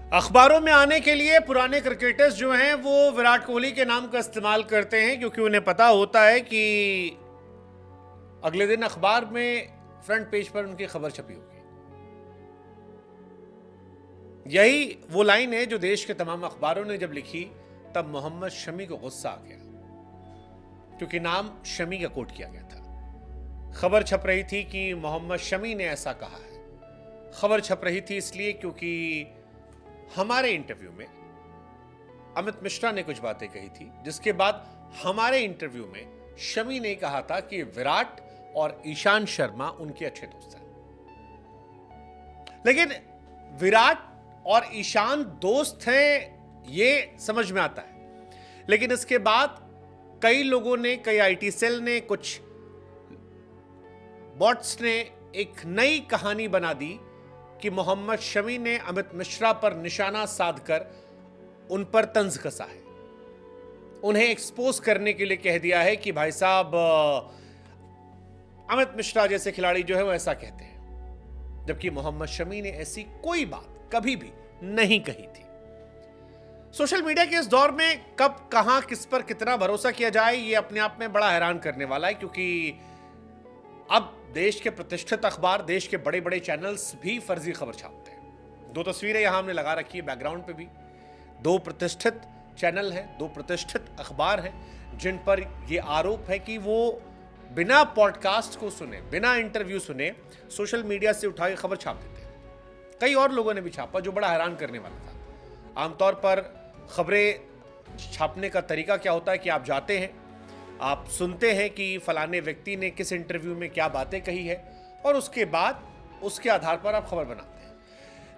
अखबारों में आने के लिए पुराने क्रिकेटर्स जो हैं वो विराट कोहली के नाम का इस्तेमाल करते हैं क्योंकि उन्हें पता होता है कि अगले दिन अखबार में फ्रंट पेज पर उनकी खबर छपी होगी। यही वो लाइन है जो देश के तमाम अखबारों ने जब लिखी तब मोहम्मद शमी को गुस्सा आ गया क्योंकि नाम शमी का कोट किया गया था। खबर छप रही थी कि मोहम्मद शमी ने ऐसा कहा है। खबर छप रही थी इसलिए क्योंकि हमारे इंटरव्यू में अमित मिश्रा ने कुछ बातें कही थी जिसके बाद हमारे इंटरव्यू में शमी ने कहा था कि विराट और ईशांत शर्मा उनके अच्छे दोस्त हैं। लेकिन विराट और ईशांत दोस्त हैं ये समझ में आता है, लेकिन इसके बाद कई लोगों ने, कई आईटी सेल ने, कुछ बॉट्स ने एक नई कहानी बना दी कि मोहम्मद शमी ने अमित मिश्रा पर निशाना साधकर उन पर तंज कसा है, उन्हें एक्सपोज करने के लिए कह दिया है कि भाई साहब अमित मिश्रा जैसे खिलाड़ी जो है वो ऐसा कहते हैं, जबकि मोहम्मद शमी ने ऐसी कोई बात कभी भी नहीं कही थी। सोशल मीडिया के इस दौर में कब, कहां, किस पर कितना भरोसा किया जाए ये अपने आप में बड़ा हैरान करने वाला है, क्योंकि अब देश के प्रतिष्ठित अखबार, देश के बड़े बड़े चैनल्स भी फर्जी खबर छापते हैं। दो तस्वीरें यहां हमने लगा रखी है बैकग्राउंड पे भी। दो प्रतिष्ठित चैनल हैं, दो प्रतिष्ठित अखबार हैं जिन पर यह आरोप है कि वो बिना पॉडकास्ट को सुने, बिना इंटरव्यू सुने सोशल मीडिया से उठा के खबर छाप देते हैं। कई और लोगों ने भी छापा जो बड़ा हैरान करने वाला था। आमतौर पर खबरें छापने का तरीका क्या होता है कि आप जाते हैं, आप सुनते हैं कि फलाने व्यक्ति ने किस इंटरव्यू में क्या बातें कही है और उसके बाद उसके आधार पर आप खबर बनाते हैं।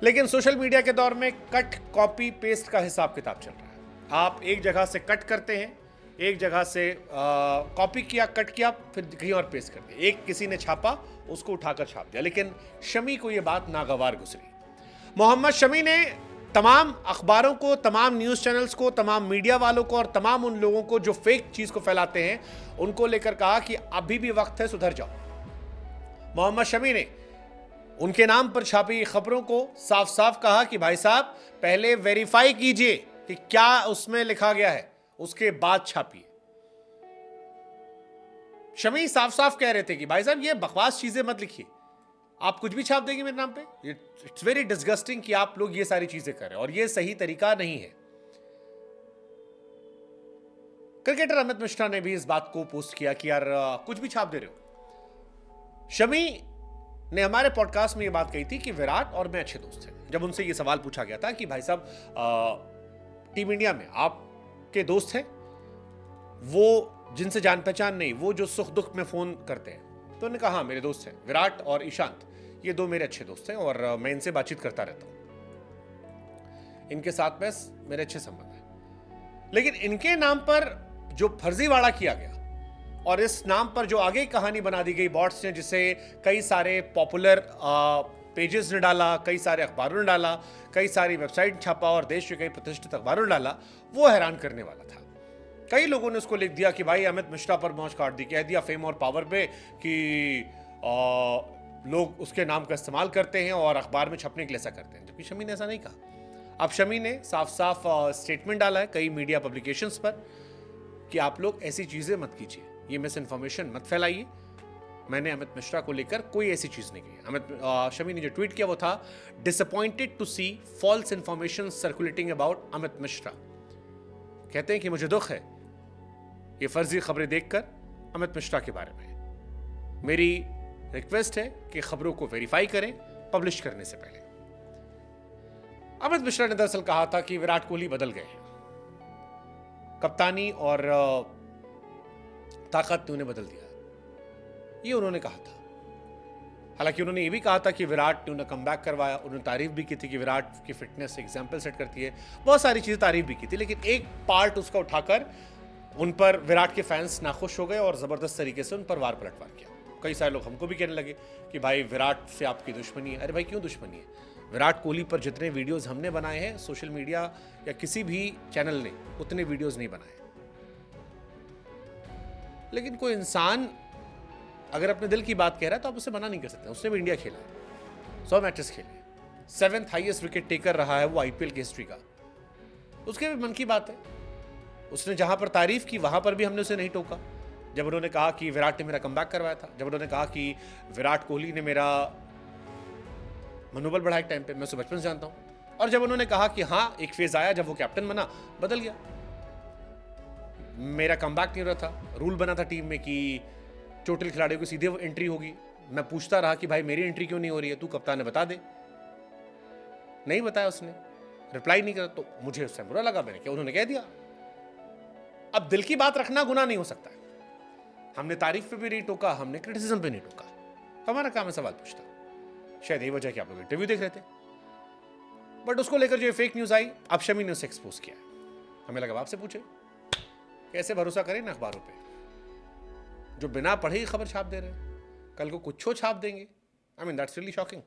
लेकिन सोशल मीडिया के दौर में कट, कॉपी, पेस्ट का हिसाब किताब चल रहा है। आप एक जगह से कट करते हैं, एक जगह से कॉपी किया, कट किया, फिर कहीं और पेस्ट कर दिया। एक किसी ने छापा, उसको उठाकर छाप दिया। लेकिन शमी को यह बात नागवार गुजरी। मोहम्मद शमी ने तमाम अखबारों को, तमाम न्यूज़ चैनल्स को, तमाम मीडिया वालों को और तमाम उन लोगों को जो फेक चीज़ को फैलाते हैं उनको लेकर कहा कि अभी भी वक्त है, सुधर जाओ। मोहम्मद शमी ने उनके नाम पर छापी खबरों को साफ साफ कहा कि भाई साहब पहले वेरीफाई कीजिए कि क्या उसमें लिखा गया है, उसके बाद छापिए। शमी साफ साफ कह रहे थे कि भाई साहब ये बकवास चीजें मत लिखिए, आप कुछ भी छाप देंगे मेरे नाम पे। इट्स वेरी डिस्गस्टिंग कि आप लोग ये सारी चीजें कर रहे हैं और ये सही तरीका नहीं है। क्रिकेटर अमित मिश्रा ने भी इस बात को पोस्ट किया कि यार कुछ भी छाप दे रहे हो। शमी ने हमारे पॉडकास्ट में ये बात कही थी कि विराट और मैं अच्छे दोस्त हैं। जब उनसे ये सवाल पूछा गया था कि भाई साहब टीम इंडिया में आपके दोस्त हैं, वो जिनसे जान पहचान नहीं, वो जो सुख दुख में फोन करते हैं, तो उन्होंने कहा हाँ मेरे दोस्त हैं, विराट और ईशांत, ये दो मेरे अच्छे दोस्त हैं और मैं इनसे बातचीत करता रहता हूं, इनके साथ में मेरे अच्छे संबंध हैं। लेकिन इनके नाम पर जो फर्जीवाड़ा किया गया और इस नाम पर जो आगे कहानी बना दी गई बॉट्स ने, जिसे कई सारे पॉपुलर पेजेस ने डाला, कई सारे अखबारों ने डाला, कई सारी वेबसाइट छापा और देश के कई प्रतिष्ठित अखबारों ने डाला, वो हैरान करने वाला था। कई लोगों ने उसको लिख दिया कि भाई अमित मिश्रा पर मौज काट दी, कह दिया फेम और पावर पे कि लोग उसके नाम का इस्तेमाल करते हैं और अखबार में छपने के लिए ऐसा करते हैं, जबकि शमी ने ऐसा नहीं कहा। अब शमी ने साफ साफ स्टेटमेंट डाला है कई मीडिया पब्लिकेशंस पर कि आप लोग ऐसी चीजें मत कीजिए, ये मिस इन्फॉर्मेशन मत फैलाइए। मैंने अमित मिश्रा को लेकर कोई ऐसी चीज नहीं कही। शमी ने जो ट्वीट किया वो था, disappointed to see false information circulating about Amit Mishra. कहते हैं कि मुझे दुख है ये फर्जी खबरें देखकर अमित मिश्रा के बारे में। मेरी रिक्वेस्ट है कि खबरों को वेरीफाई करें पब्लिश करने से पहले। अमित मिश्रा ने दरअसल कहा था कि विराट कोहली बदल गए हैं, कप्तानी और ताकत ने उन्हें बदल दिया, ये उन्होंने कहा था। हालांकि उन्होंने ये भी कहा था कि विराट ने उन्हें कमबैक करवाया, उन्होंने तारीफ भी की थी कि विराट की फिटनेस एग्जाम्पल सेट करती है, बहुत सारी चीजें तारीफ भी की थी। लेकिन एक पार्ट उसका उठाकर उन पर विराट के फैंस नाखुश हो गए और जबरदस्त तरीके से उन पर वार पलटवार किया। कई सारे लोग हमको भी कहने लगे कि भाई विराट से आपकी दुश्मनी है। अरे भाई क्यों दुश्मनी है? विराट कोहली पर जितने वीडियोस हमने बनाए हैं सोशल मीडिया या किसी भी चैनल ने उतने वीडियोस नहीं बनाए। लेकिन कोई इंसान अगर अपने दिल की बात कह रहा है तो आप उसे मना नहीं कर सकते। उसने भी इंडिया खेला है, 100 मैचेस खेले, 7th हाईएस्ट विकेट टेकर रहा है वो आईपीएल की हिस्ट्री का। उसके भी मन की बात है। उसने जहां पर तारीफ की वहां पर भी हमने उसे नहीं टोका। जब उन्होंने कहा कि विराट ने मेरा कमबैक करवाया था, जब उन्होंने कहा कि विराट कोहली ने मेरा मनोबल बढ़ाया एक टाइम पे, मैं उसे बचपन से जानता हूं, और जब उन्होंने कहा कि हाँ एक फेज आया जब वो कैप्टन बना, बदल गया, मेरा कमबैक नहीं हो रहा था, रूल बना था टीम में कि चोटिल खिलाड़ियों की सीधे एंट्री होगी, मैं पूछता रहा कि भाई मेरी एंट्री क्यों नहीं हो रही है, तू कप्तान ने बता दे, नहीं बताया उसने, रिप्लाई नहीं करा, तो मुझे उससे बुरा लगा, मैंने क्या उन्होंने कह दिया। अब दिल की बात रखना गुनाह नहीं हो सकता है। हमने तारीफ पे भी नहीं टोका, हमने क्रिटिसिज्म पे नहीं टोका, तो हमारा काम है सवाल पूछता। शायद यही वजह है कि आप लोग इंटरव्यू देख रहे थे, बट उसको लेकर जो फेक न्यूज आई, अब शमी ने उसे एक्सपोज किया। हमें लगा आपसे पूछे, कैसे भरोसा करें ना अखबारों पे जो बिना पढ़े ही खबर छाप दे रहे हैं, कल को कुछ छाप देंगे। I mean that's really shocking.